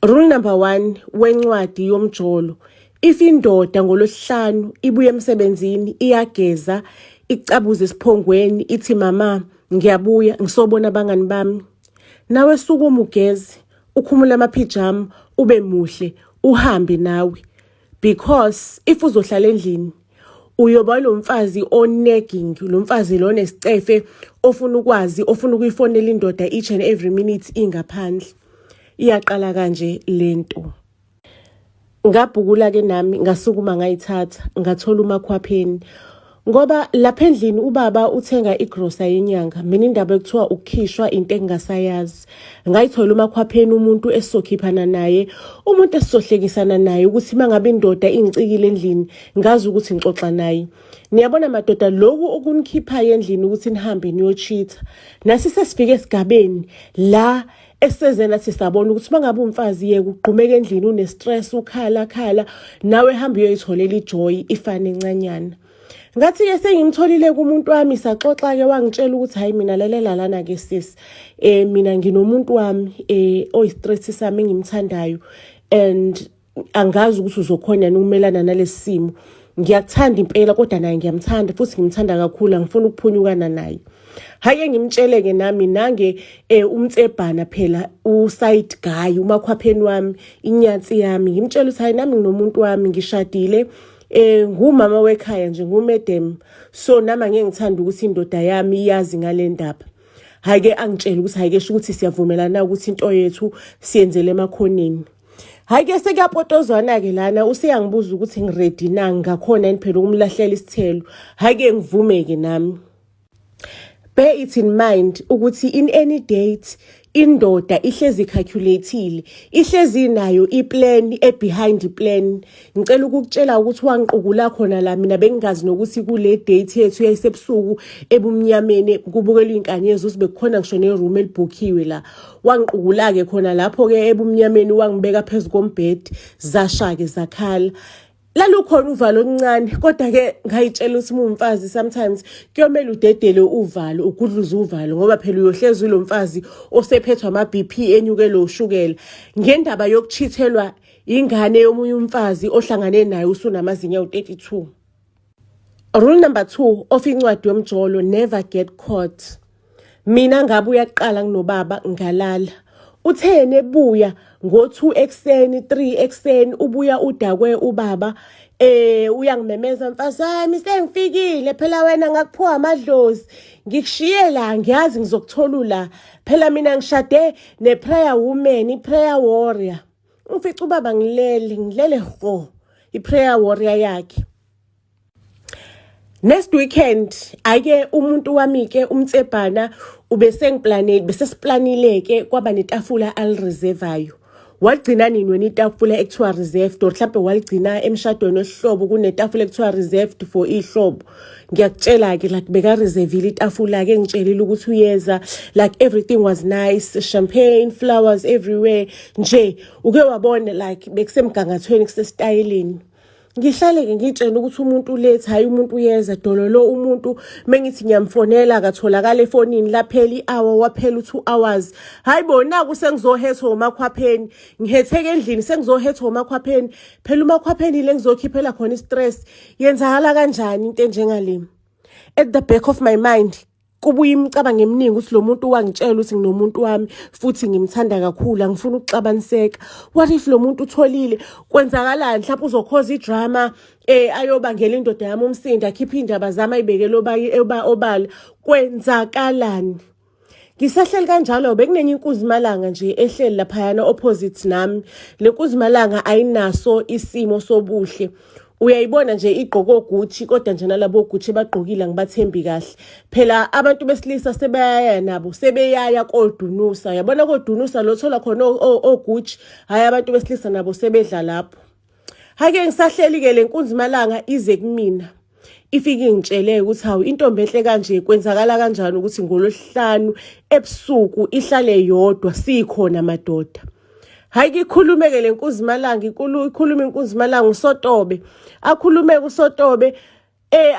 Rule number 1 wencwadi yomjolo. If indoda ngolosihlanu ibuye emsebenzini iyageza, icabuze isiphongweni ithi mama ngiyabuya ngisobona abangani bami. Nawe sukuma ugeze, ukhumula amaphijama, ube muhle, uhambe nawe. Because if uzohlala endlini uyoba lo mfazi onegging, lo mfazi lo nesicefe ofuna ukwazi, ofuna ukuyifonela indoda each and every minute ingaphandle. Iyaqala kanje lento. Ngabhukula ke nami ngasukuma ngayithatha ngathola umakhwapheni ngoba lapha endlini ubaba uthenga igrosa yenyanga, mina indaba ekuthiwa ukukhishwa into engingasayazi. Ngayithola umakhwapheni umuntu esizokhiphana naye, umuntu esizohlekisana naye ukuthi mangabe indoda ingicikile endlini ngazi ukuthi ngixoxa naye. Niyabona madoda, lokhu okunikhipha endlini ukuthi nihambe niyochitha nasi sesifike esigabeni la esezena sisabona ukuthi mangabe umfazi yeke ugqumeka endlini une stress, ukhala nawe hamba uyoyitholela ijoy ifane encanyana. Ngathi ke sengimtholile kumuntu wami saxoxa ke wangitshela ukuthi hayi mina lalela lana ke sis, mina nginomuntu wami oyistress sami engimthandayo and angazi ukuthi uzokhona ukumelana nalesi simo. Ngiyakuthanda impela kodwa naye ngiyamthanda futhi ngimthanda kakhulu, angifuni ukuphunyukana naye. Haye ngimtsheleke nami nange umtsebhana phela uside guy umakhwapheni wami, inyathi yami, ngimtshela ukuthi hayi nami nginomuntu wami ngishadile, ngumama wekhaya nje, ngumedem, so nami ngeke ngithanda ukuthi indoda yami iyazi ngale ndaba. Hayi ke angitshela ukuthi hayi ke sho ukuthi siyavumelana ukuthi into yethu siyenzele emakhoneni. Hayi ke sekuyapotozwana ke lana, useyangibuza ukuthi ngiready na ngakhona yini phela ukumlahlela isithelo. Hayi ke ngivume ke nami. Bear it in mind ukuthi in any date indoda ihlezi calculateile, ihlezi nayo iplan behind iplan. Ngicela ukukutshela ukuthi wangiqukula khona la mina bengingazi nokuthi kule date yethu yayisebusuku ebumnyameni kubukelwa inkanyezi usibe khona ngisho neroom elibookiwe la. Wangiqukula ke khona lapho ke ebumnyameni wangibeka phezulu kombhedi, zasha ke zakhala. Lalukhona uvalo oluncane kodwa ke ngayitshela ukuthi umfazi sometimes kuyomela udedele uvalo, ugudluza uvalo ngoba phela uyohlezi lo mfazi osephethwe ama BP enyukele ushukela ngendaba yokuchithelwa ingane yomunye umfazi ohlangane naye usunamazinya u32. Rule number 2 of incwadi yomjolo, never get caught. Mina ngabe uyaqala nginobaba ngalala. Uthene ebuya ngo2 ekseni 3 ekseni ubuya udakwe ubaba uyangimemeza mfasi wami sengifikile phela wena ngakuphuwa amadlozi ngikushiye la ngiyazi ngizokuthola la phela mina ngishade neprayer woman, iprayer warrior. Ufica ubaba ngilele ho iprayer warrior yakhe. Next weekend ake umuntu wami ke umtsebhana ubesengiplanele besesiplanileke kwaba netafula alireservayo. Wagcina nini wena itafula ekuthiwa reserved or mhlambe waligcina emshadweni osihlobo kunetafula ekuthiwa reserved for ihlobo. Ngiyakutshela ke like beka reservile itafula ke ngitshelile ukuthi uyeza, like everything was nice, champagne, flowers everywhere nje uke wabona like bekusemgangathweni kusestylini. Ngihlale ke ngitshela ukuthi umuntu lethe hayi umuntu uyeza dololo umuntu mengithi ngiyamfonela akatholakala efonini laphela i-hour waphela u2 hours. Hayi bona kusengizohethwa umakhwapheni, ngihetheke endlini sengizohethwa umakhwapheni, phela umakhwapheni le ngizokhiphela khona istress. Yenzakala kanjani into enjengale? At the back of my mind kubuye imicabanga eminingi ukuthi lo muntu wangitshela ukuthi nginomuntu wami futhi ngimthanda kakhulu, angifuni ukuxabaniseka. What if lo muntu utholile kwenzakalani? Mhlawumbe uzokhoza idrama ayobangela indoda yami umsindo, akhipha indaba zami ayibekele obala. Kwenzakalani? Ngisahleli kanjalo bekunenye inkuzimalanga nje ehleli laphayana opposite nami. Le nkuzimalanga ayinaso isimo sobuhle. Uyayibona nje igqoko Gucci kodwa nje nalabo Gucci bagqokile ngibathembi kahle. Phela abantu besilisa sebeyaya nabo sebeyaya kodunusa. Yabona kodunusa lo thola khona Gucci, hayi abantu besilisa nabo sebedla lapho. Hake ngisahleli ke lenkunzimalanga ize kumina. Ifike ingitshele ukuthi hawu intombi enhle kanje kwenzakala kanjani ukuthi ngolosihlanu ebusuku ihlale yodwa sikhona madoda. Hayi ikhulumeke lenkuzimalanga ikhuluma inkuzimalanga uSotobe. Akhulume uSotobe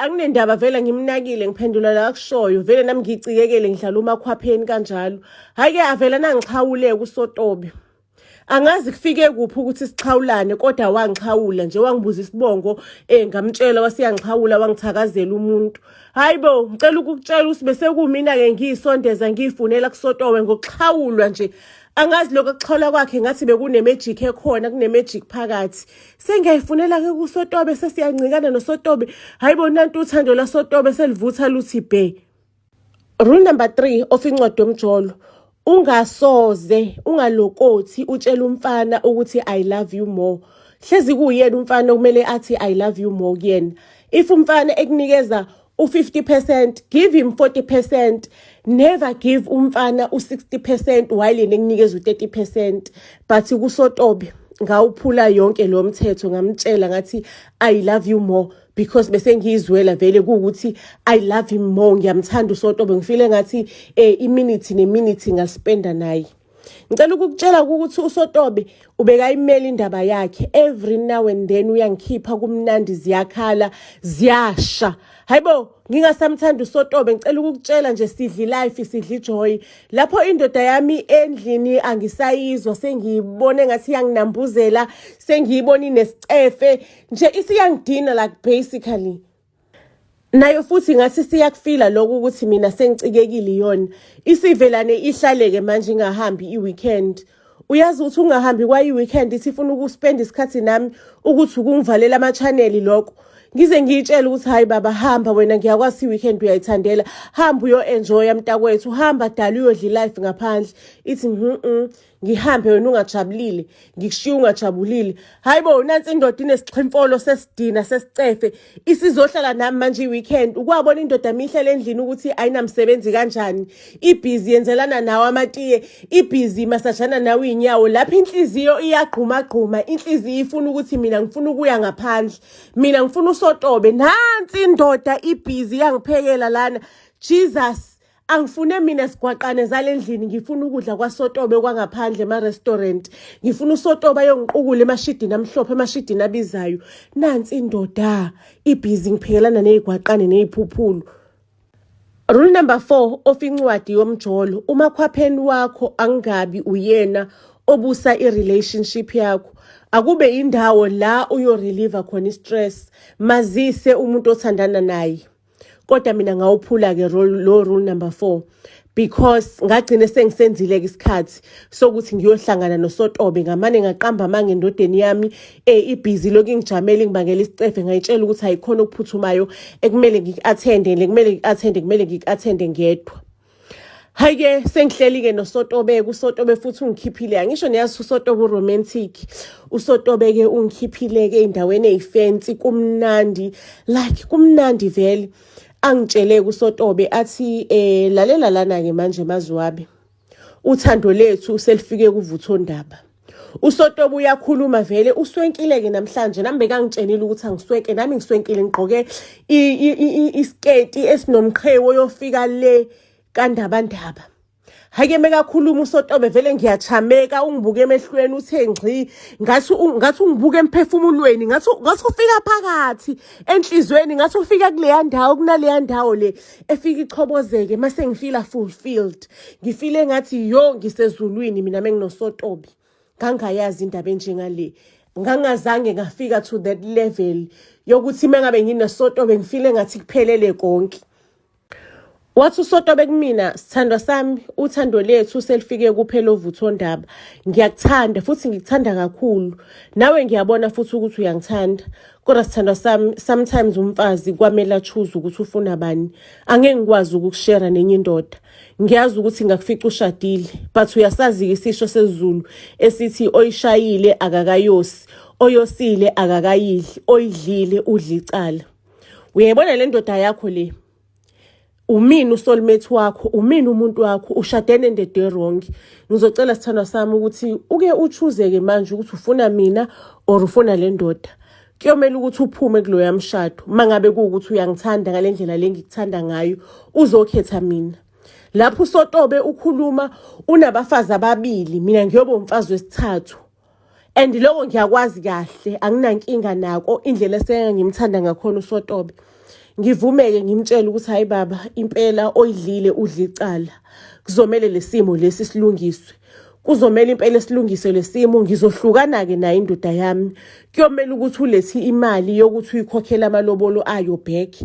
anginendaba vele ngimnakile ngiphendula la akushoyo vele nami ngicikekele ngihlala umakhwapheni kanjalo. Hayi ke avela nangixhawuleke uSotobe. Angazi kufike kuphi ukuthi sixhawulane kodwa wangixhawula nje wangibuza isibongo ngamtshela wasiyangixhawula wangithakazela umuntu. Hayibo ngicela ukukutshela ukuthi bese kumina ke ngiyisondeza ngiyifunela kusotowe ngokuxhawulwa nje. Angazi lokho kuxhawula kwakhe ngathi bekune magic ekhona kune magic phakathi. Sengiyayifunela ke kusotobe sesiyancikana nosotobe. Hayibo nantu uthando la sotobe selivutha luthi bhe. Rule number 3 of incwadi yomjolo. Ungasoze ungalokothi utshela umfana ukuthi I love you more. Hlezi kuyena umfana kumele athi I love you more kuyena. If umfana ekunikeza u50%, give him 40%. Never give umfana u60% while yena ekunikeza u30%. But kusotobe ngawuphula yonke lo mthetho ngamtshela ngathi I love you more because bese ngizwela vele ukuthi I love him more ngiyamthanda usotobe ngifile ngathi iminute neminute ngaspenda naye. Ngicela ukukutshela ukuthi usotobe ubeka imeli indaba yakhe every now and then uyangikhipha kumnandi ziyakhala ziyasha. Hayibo ngingasamthanda usotobe ngicela ukukutshela nje sidli life sidli joy. Lapho indoda yami endlini angisayizwa sengiyibone ngathi yanginambuzela sengiyibona inesicefe nje isiyangidina like basically. Nayo futhi ngathi siyakufila lokho ukuthi mina sengicikekile yona. Isivelane ihlaleke manje ingahambi iweekend. Uyazi ukuthi ungahambi kwa iweekend isifuna ukuspend isikhathi nami ukuthi ukungivalela ama channel lokho. Ngize ngiyitshela ukuthi hayi baba hamba wena ngiyakwazi iweekend uyayithandela. Hamba uyo enjoy mntakwethu. Hamba dala uyodla life ngaphandle. Ithi ngihambe wena ungajabulile ngikushiya ungajabulile. Hayibo nansi indoda inesixhimfolo sesidina sesicefe isizohlala nami manje iweekend. Ukwabona indoda emihlele endlini ukuthi ayinamsebenzi kanjani. Ibhizi yenzelana nawe amatiye, ibhizi masajana nawe inyawo. Lapha inhliziyo iyagquma inhliziyo ifuna ukuthi mina ngifuna ukuya ngaphandle. Mina ngifuna usotobe nansi indoda ibhizi yangiphekela lana. Jesus angifune mina sigwaqane zalendlini ngifuna ukudla kwasotobe kwangaphandle ema-restaurant. Ngifuna usotobe ayongiqukula emashidini amhlophe emashidini abizayo. Nansi indoda ibhizi ngiphekelana nezigwaqane neziphuphulu. Rule number 4 of incwadi yomjolo. Umakhwapheni wakho angabi uyena obusa i-relationship yakho. Akube indawo la uyorelieve khona i-stress. Mazise umuntu othandana naye. Kodwa mina ngawuphula ke lo rule number 4 because ngagcina sengisenzile ke isikhathi sokuthi ngiyohlangana nosotobe ngamane ngaqamba manje endodeni yami ibhizi lokingijamela ngibangela isicefe ngayitshela ukuthi ayikhona ukuphuthumayo ekumele kumele ngikathende ngedwa. Hayi-ke sengihleli ke nosotobe kusotobe futhi ungikhiphile angisho niyazi usotobe romantic usotobe ke ungikhiphile ke endaweni eyifensi kumnandi like kumnandi vele. Angitshele kusotobe athi lalela lana ke manje maziwabe uthando lethu selifike kuvuthondaba. Usotobe uyakhuluma vele uswenkile ke namhlanje nami bekangitshenile ukuthi angisweke nami ngiswenkile ngigqoke isketi esinomqhewo yofika le kandabandaba. Hake mekakhuluma usotobe vele ngiyachameka ungibuke emehlweni uthe ngci ngathi ungibuke emphefumulweni ngathi ufika phakathi enhlizweni ngathi ufika kuleya ndawo kunaleya ndawo le efika ichobozeke mase ngifila fulfilled ngifile ngathi yo ngisezulwini mina menginosotobe ngangayazi indaba enjengale ngangazange ngafika to that level yokuthi mengabe nginosotobe ngifile ngathi kuphelele konke. Wathi usotobe kumina sithandwa sami uthando lethu selifike kuphela uvuthondaba. Ngiyakuthanda futhi ngikuthanda kakhulu. Nawe ngiyabona futhi ukuthi uyangithanda. Kodwa sithandwa sami sometimes umfazi kwamela choose ukuthi ufuna bani. Angeke ngikwazi ukukushare nenye indoda. Ngiyazi ukuthi ngakufica ushadile but uyasazi isisho sezulu esithi oyishayile akakayosi, oyosile akakayidli, oyidlile udla icala. Uyayibona le ndoda yakho le. Umini usoulmate wakho, umini umuntu wakho ushadene ndede wrong. Ngizocela sithandwa sami ukuthi uke uchoose ke manje ukuthi ufuna mina or ufuna le ndoda. Kuyomela ukuthi uphume kulo yamshado. Mangabe kuukuthi uyangithanda ngalendlela lengikuthanda ngayo, uzokhetha mina. Lapho usotobe ukhuluma unabafazi ababili, mina ngiyoba umfazi wesithathu. And lokho ngiyakwazi kahle, anginankinga nako indlela esengimthanda ngakhona usotobe. Ngivumeke ngimtshela ukuthi hayi baba impela oyidlile udla icala kuzomela lesimo lesi silungiswe kuzomela impela silungise lesimo, ngizohlukana ke nayo indoda yami. Kuyomela ukuthi ulethi imali yokuthi uyikhokhela amalobolo ayo back.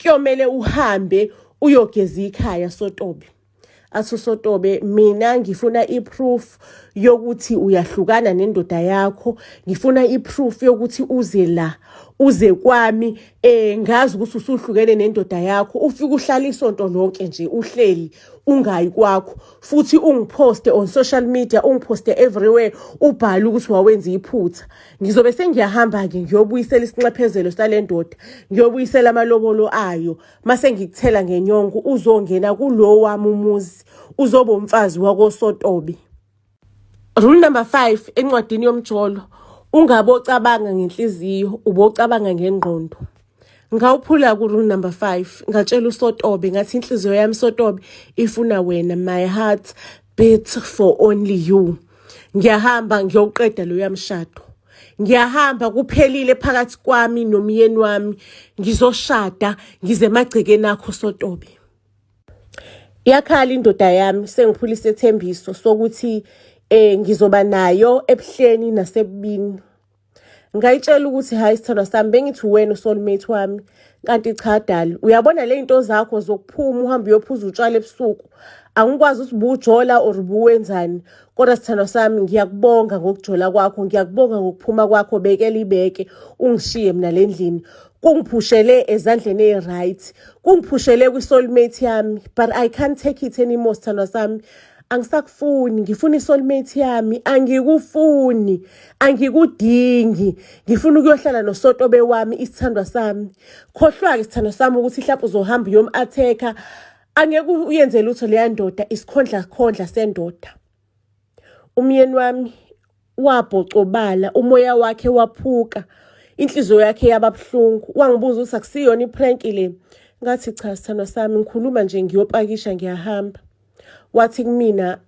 Kuyomela uhambe uyogeza ikhaya Sotobe. Athi Sotobe, mina ngifuna iproof yokuthi uyahlukana nendoda yakho. Ngifuna iproof yokuthi uze kwami ngazi ukuthi usuhlukene nendoda yakho. Ufike uhlala isonto lonke nje uhleli ungayi kwakho, futhi ungiposte on social media, ungiposte everywhere, ubhala ukuthi wawenza iphutha. Ngizobe sengiyahamba ke ngiyobuyisela isinxephezelo salendoda, ngiyobuyisela amalobolo ayo. Mase ngikuthela ngenyongo uzongena kulo wami umuzi, uzoba umfazi wakoSotobe. Rule number 5 encwadini yomjolo, ungabocabanga ngenhliziyo, ubocabanga ngengqondo. Ngawuphula ku rule number 5, ngatshela uSotobe ngathi inhliziyo yami Sotobe ifuna wena, my heart beats for only you. Ngiyahamba ngiyoqeda lo yamshado. Ngiyahamba kuphelile phakathi kwami nomyeni wami, ngizoshada ngize emagcekeni akho Sotobe. Yakhala indoda yami, sengiphulisa ithembiso sokuthi ngizoba nayo ebuhleni nasebubini. Ngayitshela ukuthi hayi sithandwa sami, bengithi wena usoulmate wami, kanti cha dali, uyabona le zinto zakho zokuphuma uhambe uyophuza utshwala ebusuku, angikwazi ukuthi bujola or buwenzani. Kodwa sithandwa sami, ngiyakubonga ngokujola kwakho, ngiyakubonga ngokuphuma kwakho, bekela ibeke ungishiye mina lendlini. Kungiphushele ezandleni eziright, kungiphushele kwisoulmate yami, but I can't take it anymore sithandwa sami. Angisakufuni, ngifuna isoulmate yami, angikufuni, angikudingi. Ngifuna ukuyohlala noSotobe wami isithandwa sami. Khohlwa ke sithandwa sami ukuthi mhlawumbe uzohamba uyom-atheka. Angeke uyenze lutho leya ndoda, isikhondla sendoda. Umyeni wami wabhocobala, umoya wakhe waphuka, inhliziyo yakhe yababuhlungu. Wangibuza ukuthi akusiyona iprank le. Ngathi cha sithandwa sami, ngikhuluma nje ngiyopakisha ngiyahamba. Wathi kumina,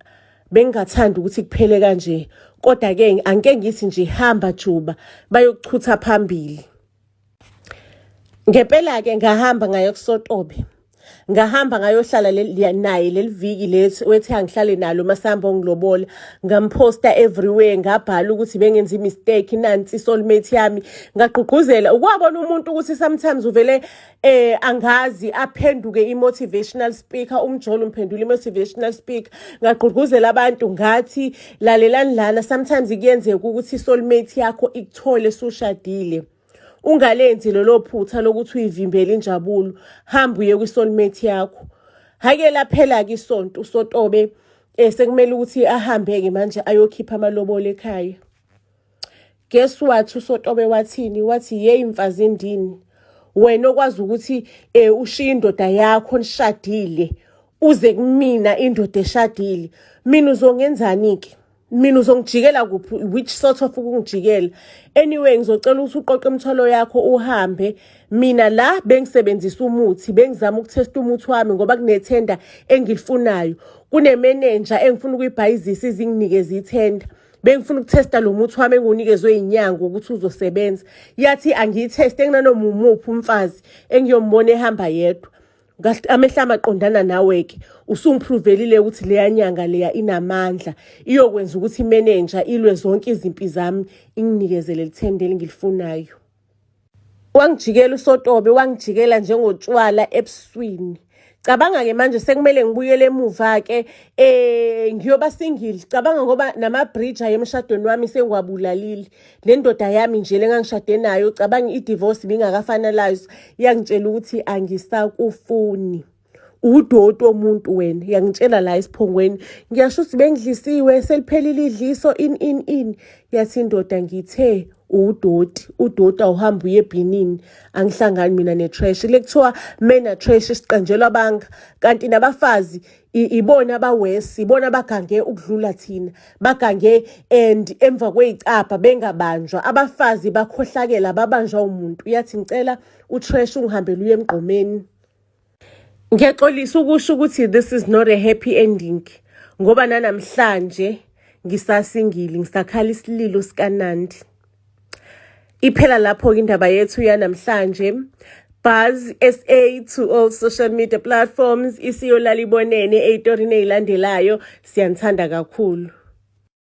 bengingathanda ukuthi kuphele kanje, kodwa ke angeke ngithi nje hamba juba bayokuchutha phambili. Ngempela ke ngahamba ngayo kuSotobe. Ngahamba ngayohlala naye leliviki lethi wethi angihlale nalo masamba ongilobola. Ngamposta everywhere, ngabhala ukuthi bengenza imistake nansi soulmate yami. Ngagqugquzela ukwabona umuntu ukuthi sometimes uvele angazi aphenduke i-motivational speaker, uMjolo umphendula i-motivational speaker. Ngagqugquzela abantu ngathi lalelani lana, sometimes kuyenzeka ukuthi isoulmate yakho ikuthole sushadile. Ungalenzi lolo phutha lokuthi uyivimbele injabulo, hamba uye kwisoulmate yakho. Hake laphela ke isonto uSotobe sekumele ukuthi ahambe ke manje ayokhipha amalobolo ekhaya. Guess what uSotobe wathini? Wathi hey mfazi endini, wena okwazi ukuthi ushiya indoda yakho nishadile uze kumina indoda eshadile, mina uzongenzani ke? Mina uzongijikela kuphi? Which sort of ukungijikela? Anyway, ngizocela ukuthi uqoqe imithwalo yakho uhambe. Mina la bengisebenzisa umuthi, bengizama ukuthesta umuthi wami ngoba kunethenda engilifunayo. Kunemanager engifuna ukuyibhayizisa izinginikeza ithenda. Bengifuna ukuthesta lo muthi wami engunikezwe inyanga ukuthi uzosebenza. Yathi angiyitheste enginanoma umuphi umfazi engiyombona ehamba yedwa. Amehla amaqondana nawe ke usungipruvelile ukuthi leya nyanga leya inamandla iyokwenza ukuthi imanager ilwe zonke izimpi zami inginikezele lithendele engilifunayo. Wangijikela uSotobe, wangijikela njengotshwala ebuswini. Cabanga ke manje sekumele ngibuyele emuva ke ngiyoba single. Cabanga ngoba nama-bridge ayemshadweni wami sengiwabulalile. Le ndoda yami nje lengangishade nayo, cabanga i-divorce bingakafanalize, yangitshela ukuthi angisakufuni. Udoti womuntu wena, yangitshela la esiphongweni. Ngiyasho ukuthi bengidlisiwe, seliphelile idliso in. Yathi indoda ngithe udoti awuhamba uye ebhinini, angihlangani mina netrash. Lekuthiwa mena trash isiqanjelwa banga, kanti nabafazi ibona abawesi, ibona bagange ukudlula thina, bagange and emva kweyicapha bengabanjwa. Abafazi bakhohlakela babanjwa umuntu. Yathi ngicela utrash ungihambele uye emgqomeni. Ngiyaxolisa ukusho ukuthi this is not a happy ending, ngoba nanamhlanje ngisasingile, ngisakhala isililo sikaNandi. Iphela lapho indaba yethu yanamhlanje. Buzz SA to all social media platforms. Isiyolala ibonene ey'torini ey'landelayo. Siyanithanda kakhulu.